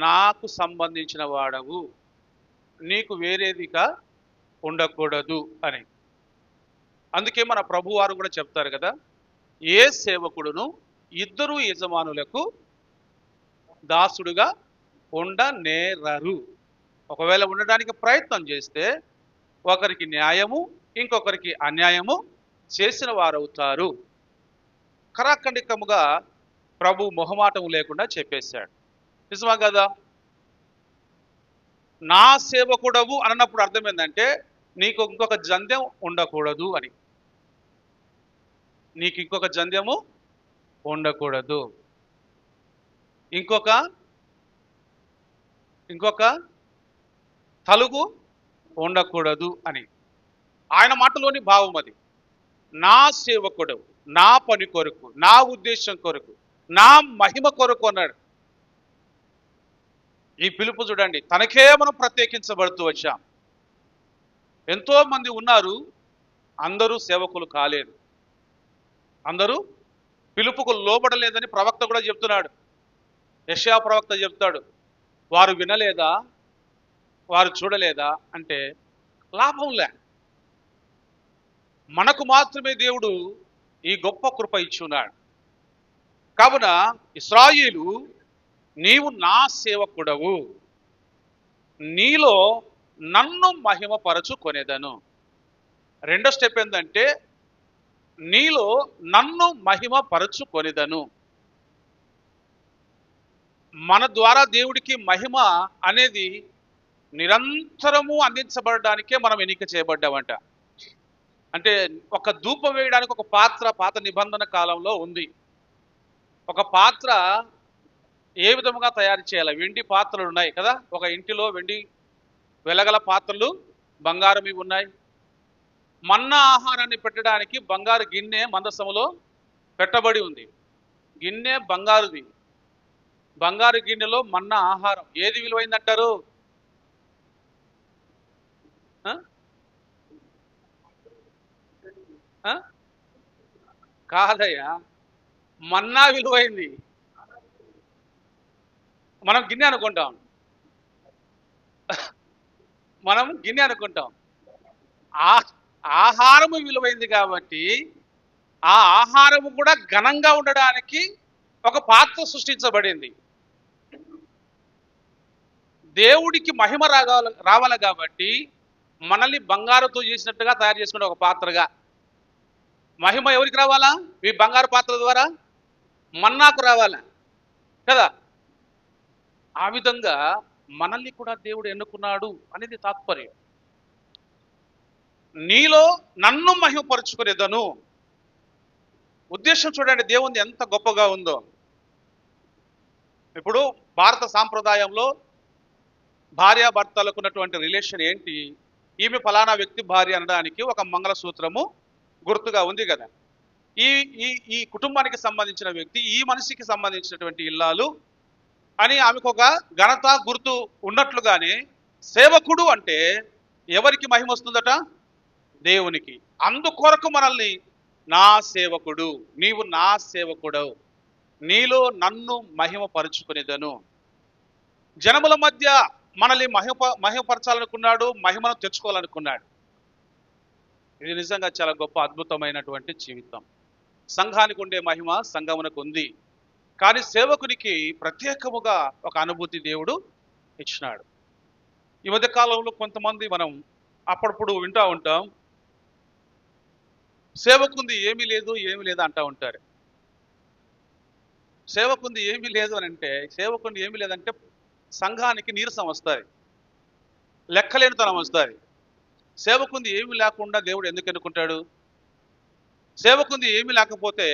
నాకు సంబంధించిన వాడవు, నీకు వేరేదిగా ఉండకూడదు అని. అందుకే మన ప్రభువారు కూడా చెప్తారు కదా, ఏ సేవకుడును ఇద్దరు యజమానులకు దాసుడుగా ఉండనేరరు. ఒకవేళ ఉండడానికి ప్రయత్నం చేస్తే ఒకరికి న్యాయము ఇంకొకరికి అన్యాయము చేసిన వారవుతారు. కరాఖండికముగా ప్రభు మొహమాటం లేకుండా చెప్పేశాడు. నిజమా కదా? నా సేవకుడవు అన్నప్పుడు అర్థం ఏంటంటే నీకు ఇంకొక జంధ్యం ఉండకూడదు అని. నీకు ఇంకొక జంధ్యము ఉండకూడదు, ఇంకొక తలుగు ఉండకూడదు అని. ఆయన మాటలోని భావం అది. నా సేవకుడు, నా పని కొరకు, నా ఉద్దేశం కొరకు, నా మహిమ కొరకు అన్నాడు. ఈ పిలుపు చూడండి, తనకే మనం ప్రత్యేకించబడుతూ వచ్చాం. ఎంతో మంది ఉన్నారు, అందరూ సేవకులు కాలేదు, అందరూ పిలుపుకు లోబడలేదని ప్రవక్త కూడా చెప్తున్నాడు. యెషయా ప్రవక్త చెప్తాడు, వారు వినలేదా, వారు చూడలేదా అంటే లాభంలే. మనకు మాత్రమే దేవుడు ఈ గొప్ప కృప ఇచ్చున్నాడు. కావున ఇశ్రాయేలు, నీవు నా సేవకుడవు, నీలో నన్ను మహిమపరచుకొనేదను. రెండో స్టెప్ ఏంటంటే నీలో నన్ను మహిమపరచుకొనేదను. మన ద్వారా దేవుడికి మహిమ అనేది నిరంతరము అందించబడడానికే మనం ఎన్నిక చేయబడ్డామంట. అంటే ఒక ధూపం వేయడానికి ఒక పాత్ర పాత నిబంధన కాలంలో ఉంది. ఒక పాత్ర ఏ విధముగా తయారు చేయాలి? వెండి పాత్రలు ఉన్నాయి కదా, ఒక ఇంటిలో వెండి వెలగల పాత్రలు, బంగారం ఇవి ఉన్నాయి. మన్నా ఆహారాన్ని పెట్టడానికి బంగారు గిన్నె మందసములో పెట్టబడి ఉంది. గిన్నె బంగారుది, బంగారు గిన్నెలో మన్నా ఆహారం. ఏది విలువైందంటారు? కాదయ్యా, మన్నా విలువైంది. మనం గిన్నె అనుకుంటాం, ఆహారము విలువైంది కాబట్టి ఆ ఆహారము కూడా ఘనంగా ఉండడానికి ఒక పాత్ర సృష్టించబడింది. దేవుడికి మహిమ రావాలి కాబట్టి మనల్ని బంగారుతో చేసినట్టుగా తయారు చేసుకునే ఒక పాత్రగా. మహిమ ఎవరికి రావాలా? ఈ బంగారు పాత్ర ద్వారా మన్నాకు రావాలా కదా. ఆ విధంగా మనల్ని కూడా దేవుడు ఎన్నుకున్నాడు అనేది తాత్పర్యం. నీలో నన్ను మహిమపరుచుకునేదను. ఉద్దేశం చూడండి, దేవుని ఎంత గొప్పగా ఉందో. ఇప్పుడు భారత సాంప్రదాయంలో భార్యాభర్తలకు ఉన్నటువంటి రిలేషన్ ఏంటి? ఈమె ఫలానా వ్యక్తి భార్య అనడానికి ఒక మంగళసూత్రము గుర్తుగా ఉంది కదా. ఈ ఈ ఈ కుటుంబానికి సంబంధించిన వ్యక్తి, ఈ మనిషికి సంబంధించినటువంటి ఇల్లాలు అని ఆమెకు ఒక ఘనత గుర్తు ఉన్నట్లుగానే సేవకుడు అంటే ఎవరికి మహిమ వస్తుందట? దేవునికి. అందుకొరకు మనల్ని నా సేవకుడు, నీవు నా సేవకుడు, నీలో నన్ను మహిమపరుచుకునేదను. జనముల మధ్య మనల్ని మహిమపరచాలనుకున్నాడు, మహిమను తెచ్చుకోవాలనుకున్నాడు. ఇది నిజంగా చాలా గొప్ప అద్భుతమైనటువంటి జీవితం. సంఘానికి ఉండే మహిమ సంఘమునకు ఉంది, కానీ సేవకునికి ప్రత్యేకముగా ఒక అనుభూతి దేవుడు ఇచ్చినాడు. ఈ మధ్య కాలంలో కొంతమంది మనం అప్పుడప్పుడు వింటూ ఉంటాం, సేవకుంది ఏమీ లేదు ఏమీ లేదు అంటూ ఉంటారు. సేవకుంది ఏమీ లేదు అని అంటే, సేవకుంది ఏమీ లేదంటే సంఘానికి నీరసం వస్తుంది, లెక్కలేనితనం వస్తుంది. సేవకుంది ఏమీ లేకుండా దేవుడు ఎందుకు ఎన్నుకుంటాడు? సేవకుంది ఏమీ లేకపోతే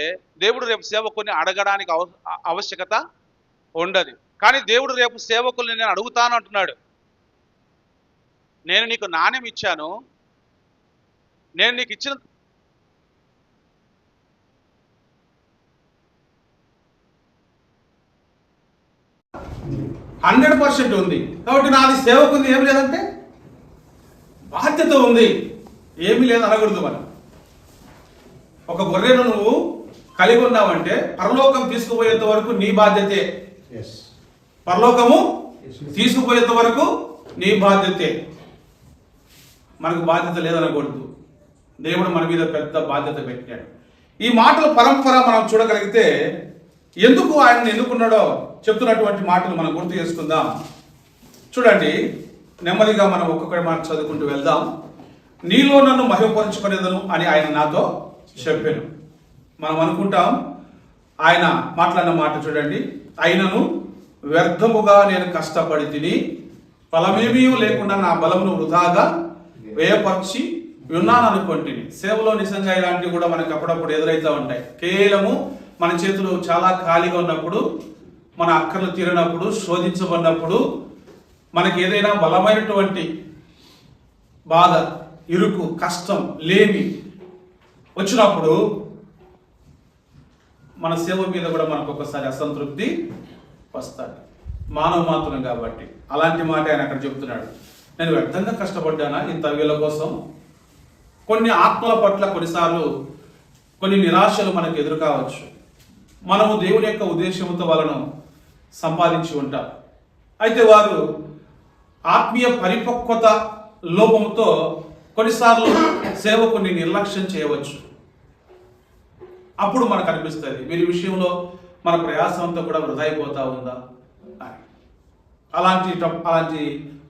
దేవుడు రేపు సేవకుని అడగడానికి ఆవశ్యకత ఉండదు. కానీ దేవుడు రేపు సేవకుల్ని నేను అడుగుతాను అంటున్నాడు. నేను నీకు నాణ్యం ఇచ్చాను, నేను నీకు ఇచ్చిన 100% ఉంది కాబట్టి నాది సేవకుంది ఏమి లేదంటే బాధ్యత ఉంది, ఏమీ లేదు అనకూడదు. మనం ఒక గొర్రెను నువ్వు కలిగి ఉన్నావంటే పరలోకం తీసుకుపోయేంత వరకు నీ బాధ్యతే. పరలోకము తీసుకుపోయేంత వరకు నీ బాధ్యతే. మనకు బాధ్యత లేదనకూడదు. దేవుడు మన మీద పెద్ద బాధ్యత పెట్టాడు. ఈ మాటల పరంపర మనం చూడగలిగితే ఎందుకు ఆయన ఎన్నుకున్నాడో చెప్తున్నటువంటి మాటలు మనం గుర్తు చేసుకుందాం. చూడండి, నెమ్మదిగా మనం ఒక్కొక్కటి మాట చదువుకుంటూ వెళ్దాం. నీలో నన్ను మహిమపరచుకునేదను అని ఆయన నాతో చెప్పాను. మనం అనుకుంటాం, ఆయన మాట్లాడిన మాట చూడండి, అయినను వ్యర్థముగా నేను కష్టపడి తిని ఫలమేమీ లేకుండా నా బలమును వృధాగా వ్యయపరిచి ఉన్నాను అనుకుంటుని. సేవలో నిజంగా ఇలాంటివి కూడా మనకు అప్పుడప్పుడు ఎదురైతూ ఉంటాయి. కేవలము మన చేతులు చాలా ఖాళీగా ఉన్నప్పుడు, మన అక్కర్లు తీరినప్పుడు, శోధించబడినప్పుడు, మనకి ఏదైనా బలమైనటువంటి బాధ, ఇరుకు, కష్టం, లేమి వచ్చినప్పుడు మన సేవ మీద కూడా మనకు ఒకసారి అసంతృప్తి వస్తాడు. మానవ మాత్రం కాబట్టి అలాంటి మాట ఆయన అక్కడ చెబుతున్నాడు. నేను వ్యర్థంగా కష్టపడ్డానా ఇంత వీళ్ళ కోసం? కొన్ని ఆత్మల పట్ల కొన్నిసార్లు కొన్ని నిరాశలు మనకు ఎదురు కావచ్చు. మనము దేవుని యొక్క ఉద్దేశంతో వాళ్ళను సంపాదించి ఉంటాం. అయితే వారు ఆత్మీయ పరిపక్వత లోపంతో కొన్నిసార్లు సేవకుని నిర్లక్ష్యం చేయవచ్చు. అప్పుడు మనకు అనిపిస్తుంది, వీరి విషయంలో మన ప్రయాసం అంతా కూడా వృధా అయిపోతా ఉందా అని. అలాంటి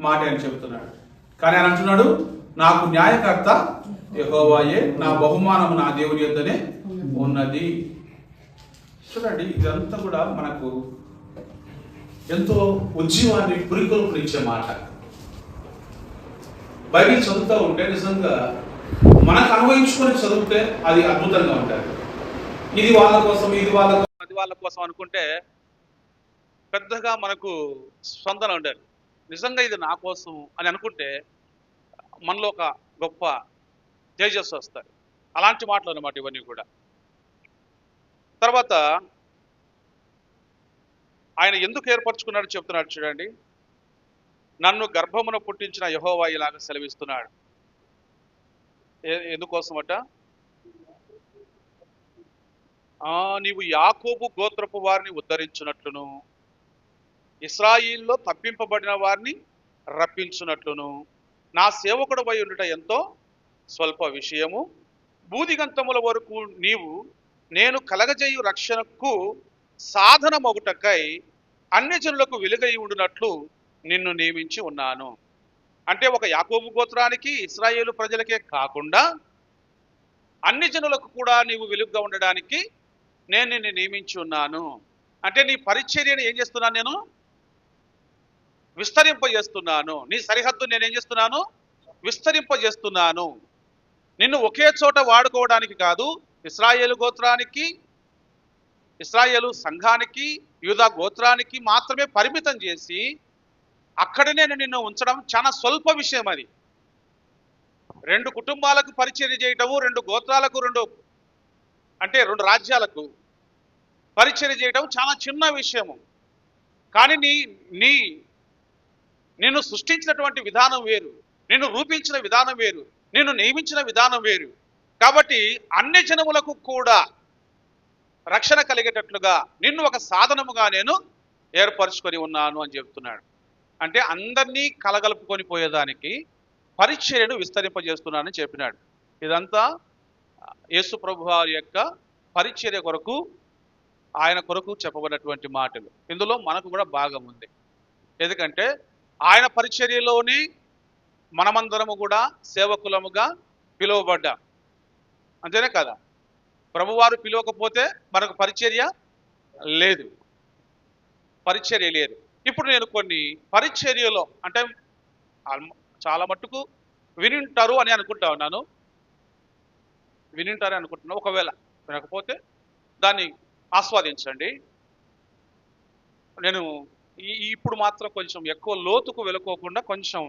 మాట ఆయన చెబుతున్నాడు. కానీ ఆయన అంటున్నాడు, నాకు న్యాయకర్త యెహోవాయే, నా బహుమానము నా దేవుని యొద్దనే ఉన్నది. చూడండి, ఇదంతా కూడా మనకు ఎంతో ఉజ్జీవాన్ని పురికొల్పునిచ్చే మాట. బైబిల్ చదువుతూ ఉంటే నిజంగా మనకు అనుభవించుకొని చదివితే అది అద్భుతంగా ఉంటుంది. ఇది వాళ్ళ కోసం, ఇది వాళ్ళ కోసం అనుకుంటే పెద్దగా మనకు స్పందన ఉండదు. నిజంగా ఇది నా కోసం అని అనుకుంటే మనలో ఒక గొప్ప తేజస్సు వస్తుంది. అలాంటి మాటలు అన్నమాట ఇవన్నీ కూడా. తర్వాత ఆయన ఎందుకు ఏర్పరచుకున్నాడు చెప్తున్నాడు చూడండి. నన్ను గర్భమున పుట్టించిన యెహోవా ఇలాగ సెలవిస్తున్నాడు. ఎందుకోసమట? నీవు యాకోబు గోత్రపు వారిని ఉద్ధరించున్నట్లును, ఇశ్రాయిల్లో తప్పింపబడిన వారిని రప్పించున్నట్లును, నా సేవకుడు వై ఉండుట ఎంతో స్వల్ప విషయము. బూదిగంతముల వరకు నీవు నేను కలగజేయు రక్షణకు సాధనమగుటకై అన్య జనులకు వెలుగై ఉండునట్లు నిన్ను నియమించి ఉన్నాను. అంటే ఒక యాకోబు గోత్రానికి, ఇశ్రాయేలు ప్రజలకే కాకుండా అన్ని జనులకు కూడా నీవు వెలుగుగా ఉండడానికి నేను నిన్ను నియమించి ఉన్నాను. అంటే నీ పరిచర్యను ఏం చేస్తున్నాను? నేను విస్తరింపజేస్తున్నాను. నీ సరిహద్దు నేనేం చేస్తున్నాను? విస్తరింపజేస్తున్నాను. నిన్ను ఒకే చోట వాడుకోవడానికి కాదు, ఇశ్రాయేలు గోత్రానికి, ఇశ్రాయేలు సంఘానికి, యూదా గోత్రానికి మాత్రమే పరిమితం చేసి అక్కడనే నిన్ను ఉంచడం చాలా స్వల్ప విషయం. అది 2 కుటుంబాలకు పరిచర్య చేయటము, 2 గోత్రాలకు, 2 రాజ్యాలకు పరిచర్య చేయటం చాలా చిన్న విషయము. కానీ నిన్ను సృష్టించినటువంటి విధానం వేరు, నిన్ను రూపించిన విధానం వేరు, నిన్ను నియమించిన విధానం వేరు. కాబట్టి అన్ని జనములకు కూడా రక్షణ కలిగేటట్లుగా నిన్ను ఒక సాధనముగా నేను ఏర్పరచుకొని ఉన్నాను అని చెప్తున్నాడు. అంటే అందరినీ కలగలుపుకొని పోయేదానికి పరిచర్యను విస్తరింపజేస్తున్నానని చెప్పినాడు. ఇదంతా యేసు ప్రభు వారి యొక్క పరిచర్య కొరకు, ఆయన కొరకు చెప్పబడినటువంటి మాటలు. ఇందులో మనకు కూడా భాగం ఉంది. ఎందుకంటే ఆయన పరిచర్యలోని మనమందరము కూడా సేవకులముగా పిలువబడ్డాం. అంతేనే కదా? ప్రభువారు పిలవకపోతే మనకు పరిచర్య లేదు. ఇప్పుడు నేను కొన్ని పరిచర్యలో అంటే చాలా మట్టుకు వినింటారు అని అనుకుంటా ఉన్నాను. ఒకవేళ వినకపోతే దాన్ని ఆస్వాదించండి. నేను ఇప్పుడు మాత్రం కొంచెం ఎక్కువ లోతుకు వెళ్ళకోకుండా కొంచెం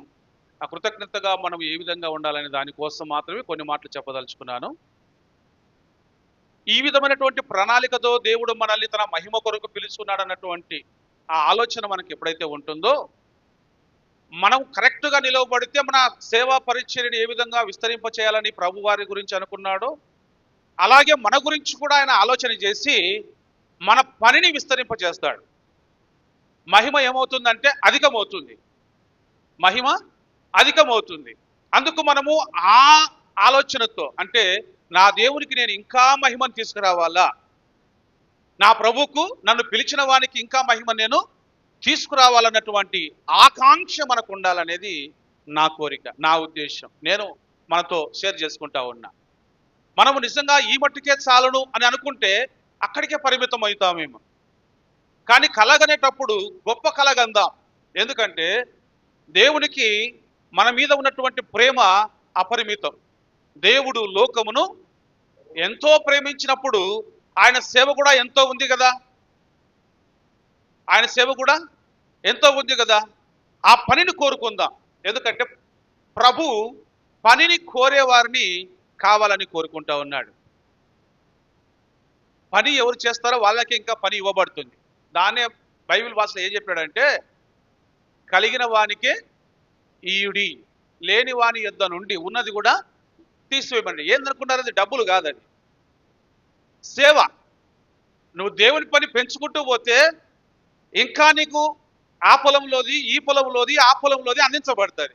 కృతజ్ఞతగా మనం ఏ విధంగా ఉండాలనే దానికోసం మాత్రమే కొన్ని మాటలు చెప్పదలుచుకున్నాను. ఈ విధమైనటువంటి ప్రణాళికతో దేవుడు మనల్ని తన మహిమ కొరకు పిలుచుకున్నాడు అన్నటువంటి ఆ ఆలోచన మనకి ఎప్పుడైతే ఉంటుందో, మనం కరెక్ట్గా నిలవబడితే మన సేవా పరిచర్యను ఏ విధంగా విస్తరింప చేయాలని ప్రభు వారి గురించి అనుకున్నాడో, అలాగే మన గురించి కూడా ఆయన ఆలోచన చేసి మన పనిని విస్తరింపజేస్తాడు. మహిమ ఏమవుతుందంటే అధికమవుతుంది. మహిమ అధికమవుతుంది. అందుకు మనము ఆ ఆలోచనతో, అంటే నా దేవునికి నేను ఇంకా మహిమను తీసుకురావాలా, నా ప్రభువుకు నన్ను పిలిచిన వానికి ఇంకా మహిమ నేను తీసుకురావాలన్నటువంటి ఆకాంక్ష మనకు ఉండాలనేది నా కోరిక, నా ఉద్దేశం. నేను మనతో షేర్ చేసుకుంటా ఉన్నా. మనము నిజంగా ఈ మట్టుకే చాలును అని అనుకుంటే అక్కడికే పరిమితం అవుతామేమో. కానీ కలగనేటప్పుడు గొప్ప కలగందాం. ఎందుకంటే దేవునికి మన మీద ఉన్నటువంటి ప్రేమ అపరిమితం. దేవుడు లోకమును ఎంతో ప్రేమించినప్పుడు ఆయన సేవ కూడా ఎంతో ఉంది కదా. ఆయన సేవ కూడా ఎంతో ఉంది కదా. ఆ పనిని కోరుకుందాం. ఎందుకంటే ప్రభు పనిని కోరేవారిని కావాలని కోరుకుంటా ఉన్నాడు. పని ఎవరు చేస్తారో వాళ్ళకి ఇంకా పని ఇవ్వబడుతుంది. దాన్నే బైబిల్ భాషలో ఏం చెప్పాడంటే, కలిగిన వానికే ఈయుడి, లేని వాని యొద్ద నుండి ఉన్నది కూడా తీసివేయమండి. ఏందనుకున్నారు? అది డబ్బులు కాదండి, సేవ. నువ్వు దేవుని పని పెంచుకుంటూ పోతే ఇంకా నీకు ఆ పొలంలోది, ఈ పొలంలోది, ఆ పొలంలోది అందించబడుతుంది.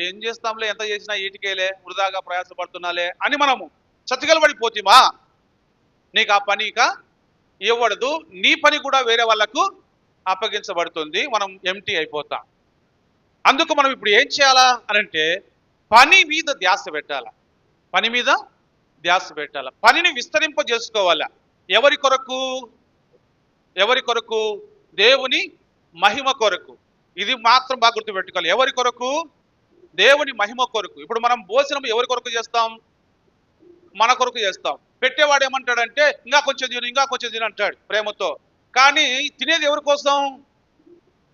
ఏం చేస్తాంలే, ఎంత చేసినా ఈటికేలే, వృధాగా ప్రయాసపడుతున్నాలే అని మనము చతికిలబడిపోతేమా, నీకు ఆ పని ఇక ఇవ్వడదు. నీ పని కూడా వేరే వాళ్ళకు అప్పగించబడుతుంది. మనం ఎంటీ అయిపోతాం. అందుకు మనం ఇప్పుడు ఏం చేయాలా అని అంటే, పని మీద ధ్యాస పెట్టాలా. పని మీద ధ్యాస పెట్టాలా. పనిని విస్తరింపజేసుకోవాలా. ఎవరి కొరకు? ఎవరి కొరకు? దేవుని మహిమ కొరకు. ఇది మాత్రం బాగా గుర్తుపెట్టుకోవాలి. ఎవరి కొరకు? దేవుని మహిమ కొరకు. ఇప్పుడు మనం భోజనం ఎవరి కొరకు చేస్తాం? మన కొరకు చేస్తాం. పెట్టేవాడు ఏమంటాడంటే, ఇంకా కొంచెం తిను, ఇంకా కొంచెం తిను అంటాడు ప్రేమతో. కానీ తినేది ఎవరి కోసం?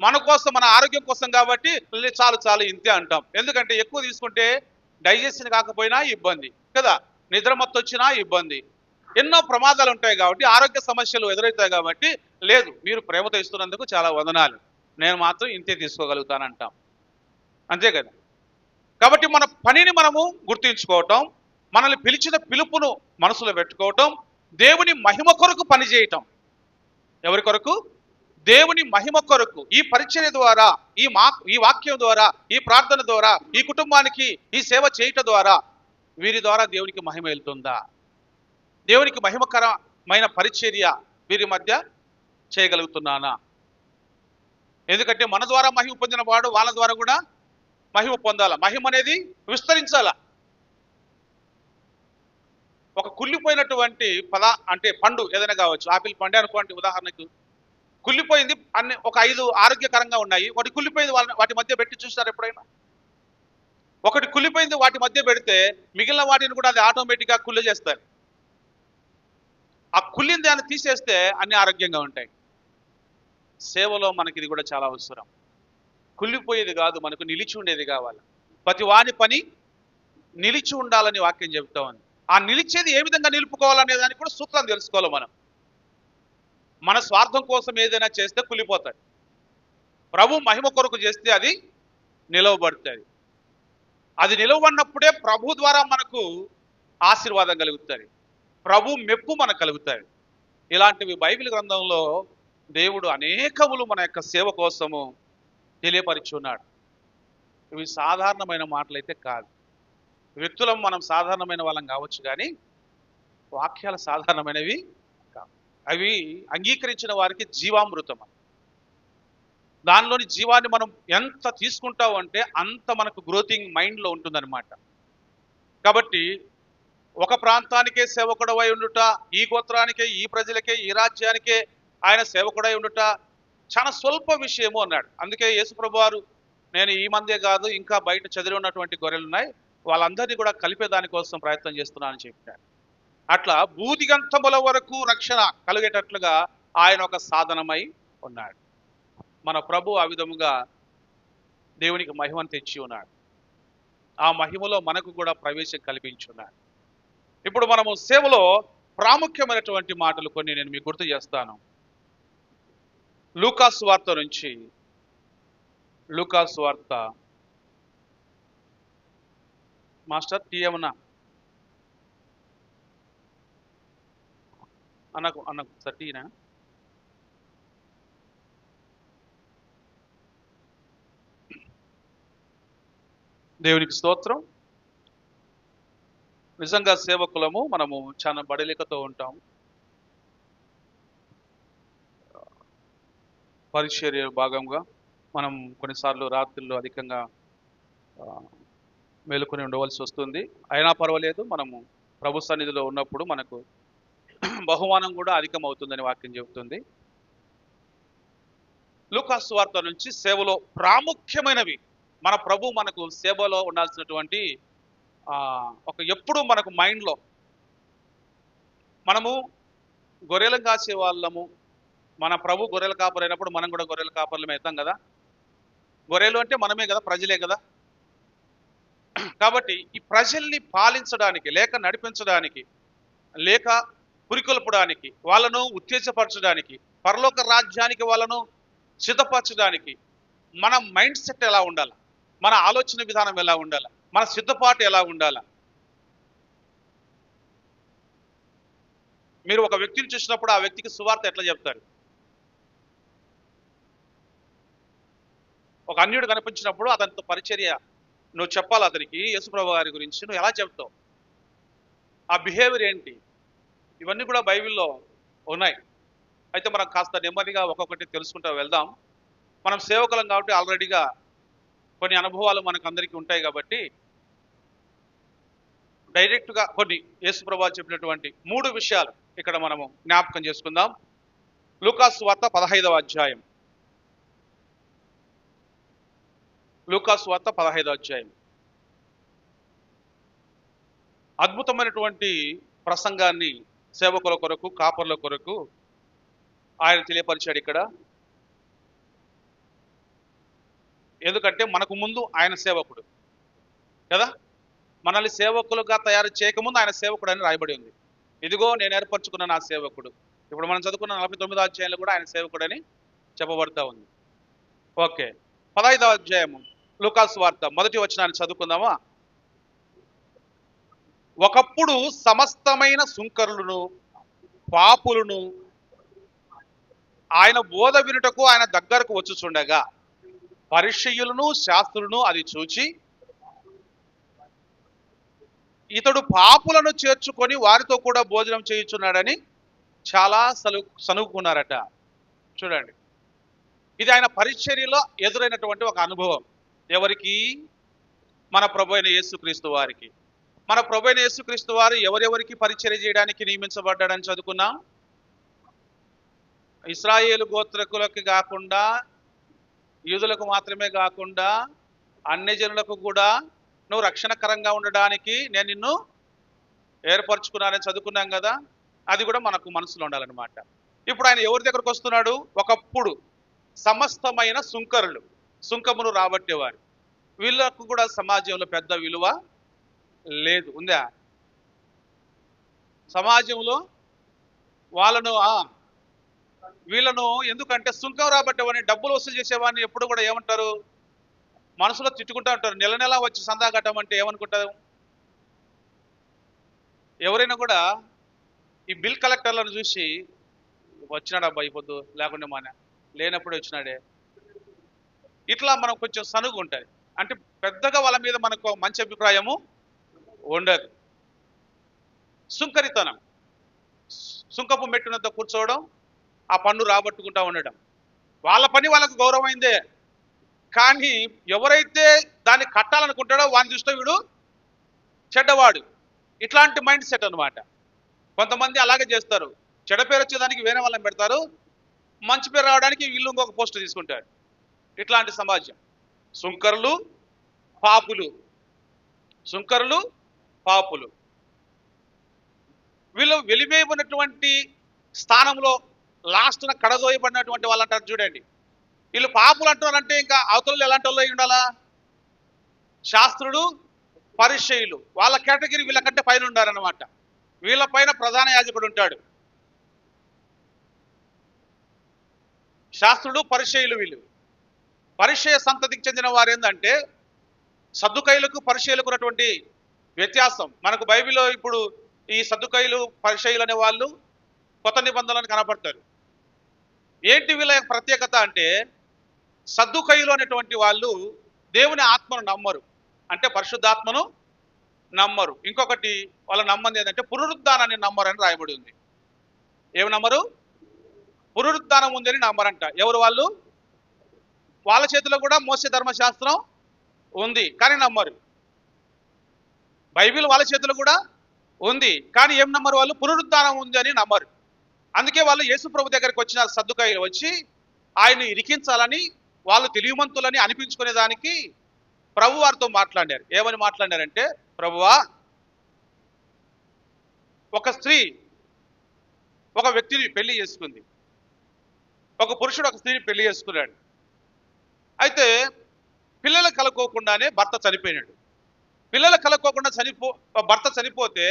మన కోసం, మన ఆరోగ్యం కోసం. కాబట్టి చాలు చాలు ఇంతే అంటాం. ఎందుకంటే ఎక్కువ తీసుకుంటే డైజెషన్ కాకపోయినా ఇబ్బంది కదా, నిద్రమత్తు వచ్చినా ఇబ్బంది, ఎన్నో ప్రమాదాలు ఉంటాయి. కాబట్టి ఆరోగ్య సమస్యలు ఎదురవుతాయి. కాబట్టి లేదు, మీరు ప్రేమతో ఇస్తున్నందుకు చాలా వందనాలు, నేను మాత్రం ఇంతే తీసుకోగలుగుతానంటాం. అంతే కదా. కాబట్టి మన పనిని మనము గుర్తించుకోవటం, మనల్ని పిలిచిన పిలుపును మనసులో పెట్టుకోవటం, దేవుని మహిమ కొరకు పనిచేయటం. ఎవరి కొరకు? దేవుని మహిమ కొరకు. ఈ పరిచర్య ద్వారా, ఈ వాక్యం ద్వారా, ఈ ప్రార్థన ద్వారా, ఈ కుటుంబానికి ఈ సేవ చేయటం ద్వారా, వీరి ద్వారా దేవునికి మహిమ వెళ్తుందా? దేవునికి మహిమకరమైన పరిచర్య వీరి మధ్య చేయగలుగుతున్నానా? ఎందుకంటే మన ద్వారా మహిమ పొందిన వాడు వాళ్ళ ద్వారా కూడా మహిమ పొందాల. మహిమ అనేది విస్తరించాల. ఒక కుళ్ళిపోయినటువంటి పండు ఏదైనా కావచ్చు, ఆపిల్ పండు అనుకోండి ఉదాహరణకు, కుళ్ళిపోయింది. ఒక 5 ఆరోగ్యకరంగా ఉన్నాయి, ఒకటి కుళ్ళిపోయింది. వాటి మధ్య పెట్టి చూస్తారు ఎప్పుడైనా? ఒకటి కుళ్ళిపోయింది వాటి మధ్య పెడితే మిగిలిన వాటిని కూడా అది ఆటోమేటిక్గా కుళ్ళి చేస్తారు. ఆ కుళ్ళిన దాన్ని తీసేస్తే అన్ని ఆరోగ్యంగా ఉంటాయి. సేవలో మనకి ఇది కూడా చాలా అవసరం. కుళ్ళిపోయేది కాదు, మనకు నిలిచి ఉండేది కావాలి. ప్రతి వాని పని నిలిచి ఉండాలని వాక్యం చెబుతా ఉంది. ఆ నిలిచేది ఏ విధంగా నిలుపుకోవాలనే దానికి కూడా సూత్రం తెలుసుకోవాలి. మన స్వార్థం కోసం ఏదైనా చేస్తే కుళ్ళిపోతాడు. ప్రభు మహిమ కొరకు చేస్తే అది నిలవబడుతుంది. అది నిలవబడినప్పుడే ప్రభు ద్వారా మనకు ఆశీర్వాదం కలుగుతుంది, ప్రభు మెప్పు మనకు కలుగుతుంది. ఇలాంటివి బైబిల్ గ్రంథంలో దేవుడు అనేకములు మన యొక్క సేవ కోసము తెలియపరిచున్నాడు. ఇవి సాధారణమైన మాటలైతే కాదు. వ్యక్తులం మనం సాధారణమైన వాళ్ళం కావచ్చు, కానీ వాక్యాలు సాధారణమైనవి కావు. అవి అంగీకరించిన వారికి జీవామృతం. దానిలోని జీవాన్ని మనం ఎంత తీసుకుంటావు అంటే అంత మనకు గ్రోతింగ్ మైండ్లో ఉంటుందన్నమాట. కాబట్టి ఒక ప్రాంతానికే సేవకుడవై ఉండుట, ఈ గోత్రానికే, ఈ ప్రజలకే, ఈ రాజ్యానికే ఆయన సేవకుడై ఉండుట చాలా స్వల్ప విషయము అన్నాడు. అందుకే యేసుప్రభు వారు, నేను ఈ మందే కాదు ఇంకా బయట చదివి ఉన్నటువంటి గొర్రెలు ఉన్నాయి, వాళ్ళందరినీ కూడా కలిపే దానికోసం ప్రయత్నం చేస్తున్నానని చెప్పాడు. అట్లా భూదిగంతముల వరకు రక్షణ కలిగేటట్లుగా ఆయన ఒక సాధనమై ఉన్నాడు. మన ప్రభు ఆ విధముగా దేవునికి మహిమను తెచ్చి ఉన్నాడు. ఆ మహిమలో మనకు కూడా ప్రవేశం కల్పించున్నాడు. ఇప్పుడు మనము సేవలో ప్రాముఖ్యమైనటువంటి మాటలు కొన్ని నేను మీకు గుర్తు చేస్తాను. లూకాసు వార్త నుంచి, లూకాసు వార్త మాస్టర్ టీ ఏమన్నా అన్నకు సార్ టీనా? దేవునికి స్తోత్రం. నిజంగా సేవకులము మనము చాలా బడలికతో ఉంటాం. పరిచర్య భాగంగా మనం కొన్నిసార్లు రాత్రుల్లో అధికంగా మేలుకొని ఉండవలసి వస్తుంది. అయినా పర్వాలేదు, మనము ప్రభు సన్నిధిలో ఉన్నప్పుడు మనకు బహుమానం కూడా అధికం అవుతుందని వాక్యం చెబుతుంది. లూకాసు వార్త నుంచి సేవలో ప్రాముఖ్యమైనవి మన ప్రభు మనకు సేవలో ఉండాల్సినటువంటి ఒక ఎప్పుడు మనకు మైండ్లో, మనము గొర్రెలను కాసే వాళ్ళము, మన ప్రభు గొర్రెల కాపరైనప్పుడు మనం కూడా గొర్రెల కాపర్లమే అవుతాం కదా. గొర్రెలు అంటే మనమే కదా, ప్రజలే కదా. కాబట్టి ఈ ప్రజల్ని పాలించడానికి, లేక నడిపించడానికి, లేక పురికొల్పడానికి, వాళ్ళను ఉత్తేజపరచడానికి, పరలోక రాజ్యానికి వాళ్ళను సిద్ధపరచడానికి మన మైండ్ సెట్ ఎలా ఉండాలి, మన ఆలోచన విధానం ఎలా ఉండాలి, మన సిద్ధపాటు ఎలా ఉండాలి. మీరు ఒక వ్యక్తిని చూసినప్పుడు ఆ వ్యక్తికి సువార్త ఎట్లా చెప్తారు? ఒక అన్యుడు కనిపించినప్పుడు అతనితో పరిచర్య నువ్వు చెప్పాలి, అతనికి యేసుప్రభు గారి గురించి నువ్వు ఎలా చెప్తావు, ఆ బిహేవియర్ ఏంటి, ఇవన్నీ కూడా బైబిల్లో ఉన్నాయి. అయితే మనం కాస్త నెమ్మదిగా ఒక్కొక్కటి తెలుసుకుంటూ వెళ్దాం. మనం సేవకులం కాబట్టి ఆల్రెడీగా కొన్ని అనుభవాలు మనకు అందరికీ ఉంటాయి కాబట్టి డైరెక్ట్గా కొన్ని యేసుప్రభు చెప్పినటువంటి 3 విషయాలు ఇక్కడ మనము జ్ఞాపకం చేసుకుందాం. లూకాసు వార్త 15వ అధ్యాయం. లూకాసు వార్త 15వ అధ్యాయం. అద్భుతమైనటువంటి ప్రసంగాన్ని సేవకుల కొరకు, కాపర్ల కొరకు ఆయన తెలియపరిచాడు ఇక్కడ. ఎందుకంటే మనకు ముందు ఆయన సేవకుడు కదా, మనల్ని సేవకులుగా తయారు చేయకముందు ఆయన సేవకుడు అని రాయబడి ఉంది. ఇదిగో నేను ఏర్పరచుకున్న నా సేవకుడు. ఇప్పుడు మనం చదువుకున్న 49వ అధ్యాయంలో కూడా ఆయన సేవకుడు అని చెప్పబడతా ఉంది. ఓకే, 15వ అధ్యాయము లూకాసు వార్త 1వ వచనాన్ని చదువుకుందామా. ఒకప్పుడు సమస్తమైన సుంకరులను, పాపులను ఆయన బోధ వినుటకు ఆయన దగ్గరకు వచ్చుచుండగా పరిసయ్యులను, శాస్త్రులను అది చూచి ఇతడు పాపులను చేర్చుకొని వారితో కూడా భోజనం చేయుచున్నాడని చాలా సనుగుకున్నారట. చూడండి, ఇది ఆయన పరిచర్యలో ఎదురైనటువంటి ఒక అనుభవం. ఎవరికి? మన ప్రభు అయిన యేసుక్రీస్తు వారికి. మన ప్రభు అయిన యేసుక్రీస్తు వారు ఎవరెవరికి పరిచర్య చేయడానికి నియమించబడ్డాడని చదువుకున్నాం. ఇశ్రాయేలు గోత్రకులకు కాకుండా, యూదులకు మాత్రమే కాకుండా అన్ని జనులకు కూడా నువ్వు రక్షణకరంగా ఉండడానికి నేను నిన్ను ఏర్పరచుకున్నానని చదువుకున్నాం కదా. అది కూడా మనకు మనసులో ఉండాలన్నమాట. ఇప్పుడు ఆయన ఎవరి దగ్గరకు వస్తున్నాడు? ఒకప్పుడు సమస్తమైన సుంకరులు, సుంకమును రాబట్టేవారు. వీళ్ళకు కూడా సమాజంలో పెద్ద విలువ లేదు. ఉందా సమాజంలో? వీళ్ళను ఎందుకంటే సుంకం రాబట్టేవాడిని, డబ్బులు వసూలు చేసేవాడిని ఎప్పుడు కూడా ఏమంటారు? మనసులో తిట్టుకుంటూ ఉంటారు. నెల నెల వచ్చి సందా కట్టమంటే ఏమనుకుంటారు? ఎవరైనా కూడా ఈ బిల్ కలెక్టర్లను చూసి వచ్చినాడు అబ్బాయి పొద్దు, లేకుండా మానే లేనప్పుడే వచ్చినాడే, ఇట్లా మనం కొంచెం సనుగు ఉంటుంది. అంటే పెద్దగా వాళ్ళ మీద మనకు మంచి అభిప్రాయము ఉండదు. సుంకరితనం, సుంకపు మెట్టునంత కూర్చోవడం, ఆ పన్ను రాబట్టుకుంటా ఉండడం, వాళ్ళ పని వాళ్ళకు గౌరవమైందే. కానీ ఎవరైతే దాన్ని కట్టాలనుకుంటాడో వాని దృష్టిలో వీడు చెడ్డవాడు. ఇట్లాంటి మైండ్ సెట్ అనమాట. కొంతమంది అలాగే చేస్తారు. చెడ్డ పేరు వచ్చేదానికి వేరే వాళ్ళని పెడతారు, మంచి పేరు రావడానికి వీళ్ళు ఇంకొక పోస్ట్ తీసుకుంటారు. ఇట్లాంటి సమాజం. సుంకరులు, పాపులు, సుంకరులు, పాపులు. వీళ్ళు వెలివేయబడినటువంటి స్థానంలో లాస్ట్న కడదోయబడినటువంటి వాళ్ళు అంటారు చూడండి. వీళ్ళు పాపులు అంటున్నారంటే ఇంకా అవతల ఎలాంటి వాళ్ళు అయి ఉండాలా? శాస్త్రుడు, పరిసయ్యులు, వాళ్ళ కేటగిరీ వీళ్ళకంటే పైన ఉండారనమాట. వీళ్ళ పైన ప్రధాన యాజకుడు ఉంటాడు. శాస్త్రుడు, పరిసయ్యులు. వీళ్ళు పరిసయ్య సంతతికి చెందిన వారు. ఏంటంటే సద్దుకైలకు పరిసయ్యులకు ఉన్నటువంటి వ్యత్యాసం మనకు బైబిల్లో ఇప్పుడు ఈ సద్దుకైలు, పరిసయ్యులు అనే వాళ్ళు కొత్త నిబంధనలను కనపడతారు. ఏంటి వీళ్ళ ప్రత్యేకత అంటే, సద్దుకైలు అనేటువంటి వాళ్ళు దేవుని ఆత్మను నమ్మరు. అంటే పరిశుద్ధాత్మను నమ్మరు. ఇంకొకటి వాళ్ళు నమ్మంది ఏంటంటే పునరుద్ధానాన్ని నమ్మరు అని రాయబడి ఉంది. ఏమి నమ్మరు? పునరుద్ధానం ఉందని నమ్మరంట. ఎవరు వాళ్ళు? వాళ్ళ చేతిలో కూడా మోసే ధర్మశాస్త్రం ఉంది కానీ నమ్మరు. బైబిల్ వాళ్ళ చేతిలో కూడా ఉంది కానీ ఏం నమ్మరు? వాళ్ళు పునరుద్ధానం ఉంది అని నమ్మరు. అందుకే వాళ్ళు యేసు ప్రభు దగ్గరికి వచ్చిన సద్దుకాయలు వచ్చి ఆయన్ని ఇరికించాలని, వాళ్ళు తెలివిమంతులని అనిపించుకునే దానికి ప్రభు వారితో మాట్లాడారు. ఏమని మాట్లాడారంటే, ప్రభువా, ఒక స్త్రీ ఒక వ్యక్తిని పెళ్లి చేసుకుంది, ఒక పురుషుడు ఒక స్త్రీని పెళ్లి చేసుకున్నాడు. అయితే పిల్లలు కలుకోకుండానే భర్త చనిపోయినాడు. పిల్లలు కలుకోకుండా భర్త చనిపోతే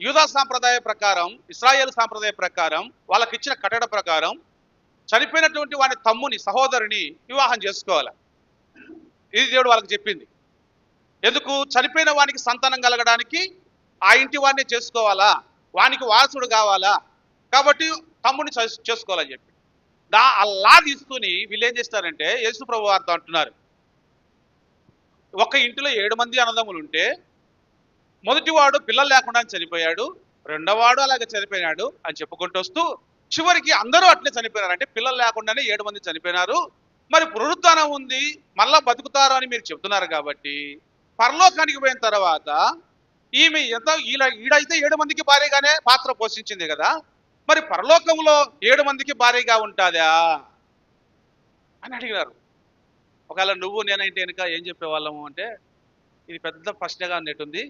యూదా సాంప్రదాయ ప్రకారం, ఇశ్రాయేలు సాంప్రదాయ ప్రకారం, వాళ్ళకి ఇచ్చిన కట్టడ ప్రకారం చనిపోయినటువంటి వాడి తమ్ముని, సహోదరుని వివాహం చేసుకోవాలి. ఇది దేవుడు వాళ్ళకి చెప్పింది. ఎందుకు? చనిపోయిన వానికి సంతానం కలగడానికి ఆ ఇంటి వాడిని చేసుకోవాలా, వానికి వారసుడు కావాలా, కాబట్టి తమ్ముని చేసుకోవాలని చెప్పి అల్లా తీసుకుని వీళ్ళు ఏం చేస్తారంటే యేసు ప్రభు వారితో అంటున్నారు, ఒక ఇంటిలో 7 మంది అన్నదమ్ములు ఉంటే మొదటివాడు పిల్లలు లేకుండా చనిపోయాడు, రెండోవాడు అలాగే చనిపోయినాడు అని చెప్పుకుంటూ వస్తూ చివరికి అందరూ అట్లే చనిపోయినారు. అంటే పిల్లలు లేకుండానే 7 మంది చనిపోయినారు. మరి పునరుద్ధానం ఉంది, మళ్ళా బతుకుతారు అని మీరు చెప్తున్నారు కాబట్టి పరలోకానికి పోయిన తర్వాత ఈమె ఈడైతే 7 మందికి భారీగానే పాత్ర పోషించింది కదా, మరి పరలోకంలో 7 మందికి భారీగా ఉంటుందా అని అడిగినారు. ఒకవేళ నువ్వు నేనంటే కనుక ఏం చెప్పేవాళ్ళము అంటే, ఇది పెద్ద ప్రశ్నగా ఉన్నట్టుంది,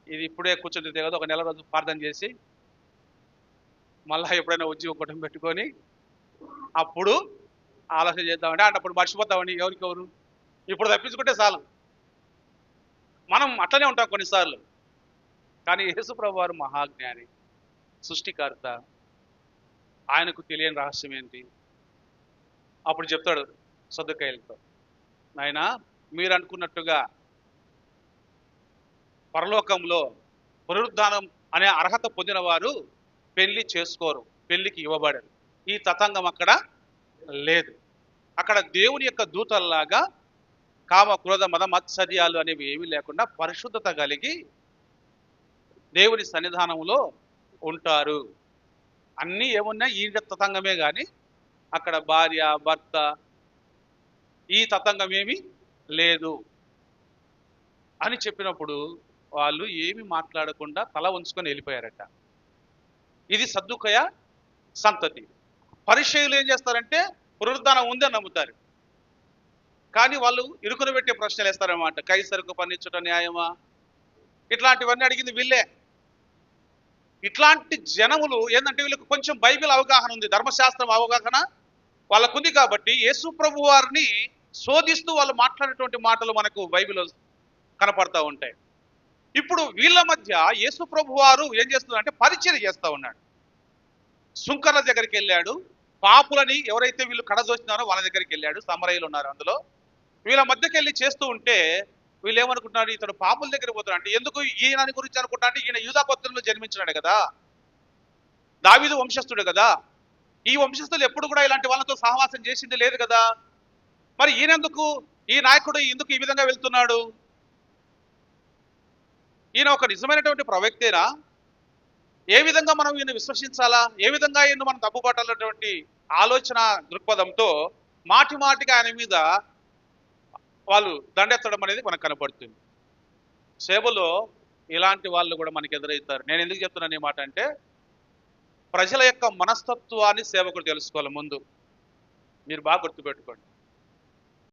ఇది ఇప్పుడే కూర్చుంటే కదా, ఒక నెల రోజు ప్రార్థన చేసి మళ్ళీ ఎప్పుడైనా ఉద్యోగం కుటుంబం పెట్టుకొని అప్పుడు ఆలోచన చేద్దామంటే అంటే అప్పుడు మర్చిపోతామని ఎవరికెవరు ఇప్పుడు తప్పించుకుంటే చాలు. మనం అట్లనే ఉంటాం కొన్నిసార్లు. కానీ యేసు ప్రభు వారు మహాజ్ఞాని, సృష్టికర్త, ఆయనకు తెలియని రహస్యం ఏంటి? అప్పుడు చెప్తాడు సద్దుకాయలతో, నాయనా, మీరు అనుకున్నట్టుగా పరలోకంలో పునరుద్ధానం అనే అర్హత పొందిన వారు పెళ్లి చేసుకోరు, పెళ్లికి ఇవ్వబడరు. ఈ తతంగం అక్కడ లేదు. అక్కడ దేవుని యొక్క దూతల్లాగా కామ, క్రోధ, మద, మత్సర్యాలు అనేవి ఏమీ లేకుండా పరిశుద్ధత కలిగి దేవుని సన్నిధానంలో ఉంటారు. అన్నీ ఏమున్నా ఈ తతంగమే కానీ అక్కడ భార్య, భర్త ఈ తతంగం ఏమీ లేదు అని చెప్పినప్పుడు వాళ్ళు ఏమి మాట్లాడకుండా తల ఉంచుకొని వెళ్ళిపోయారట. ఇది సద్దుకయ సంతతి. పరిచయులు ఏం చేస్తారంటే పునరుద్ధానం ఉందని నమ్ముతారు, కానీ వాళ్ళు ఇరుకును పెట్టే ప్రశ్నలు వేస్తారన్నమాట. కైసరుకు పన్నిచ్చుట న్యాయమా, ఇట్లాంటివన్నీ అడిగింది వీళ్ళే. ఇట్లాంటి జనములు ఏంటంటే వీళ్ళకి కొంచెం బైబిల్ అవగాహన ఉంది, ధర్మశాస్త్రం అవగాహన వాళ్ళకుంది కాబట్టి యేసు ప్రభు వారిని శోధిస్తూ వాళ్ళు మాట్లాడేటువంటి మాటలు మనకు బైబిల్లో కనపడతా ఉంటాయి. ఇప్పుడు వీళ్ళ మధ్య యేసు ప్రభు వారు ఏం చేస్తున్నారంటే పరిచయం చేస్తూ ఉన్నాడు. సుంకర్ల దగ్గరికి వెళ్ళాడు, పాపులని ఎవరైతే వీళ్ళు కడదోస్తున్నారో వాళ్ళ దగ్గరికి వెళ్ళాడు, సమరయులు ఉన్నారు అందులో. వీళ్ళ మధ్యకి వెళ్ళి చేస్తూ ఉంటే వీళ్ళు ఏమనుకుంటున్నారు, ఇతడు పాపుల దగ్గర పోతున్నాడు అంటే. ఎందుకు ఈయన గురించి అనుకుంటా అంటే, ఈయన యూదా గోత్రంలో జన్మించినాడు కదా, దావీదు వంశస్థుడు కదా, ఈ వంశస్థులు ఎప్పుడు కూడా ఇలాంటి వాళ్ళతో సహవాసం చేసింది లేదు కదా, మరి ఈయనెందుకు, ఈ నాయకుడు ఎందుకు ఈ విధంగా వెళ్తున్నాడు, ఈయన ఒక నిజమైనటువంటి ప్రవక్తేనా, ఏ విధంగా మనం ఈయన విశ్వసించాలా, ఏ విధంగా ఈయన మనం తప్పుపట్టాలన్నటువంటి ఆలోచన దృక్పథంతో మాటి మాటిగా ఆయన మీద వాళ్ళు దండెత్తడం అనేది మనకు కనపడుతుంది. సేవలో ఇలాంటి వాళ్ళు కూడా మనకి ఎదురవుతారు. నేను ఎందుకు చెప్తున్నాను ఈ మాట అంటే, ప్రజల యొక్క మనస్తత్వాన్ని సేవకుడు తెలుసుకోవాలి. ముందు మీరు బాగా గుర్తుపెట్టుకోండి.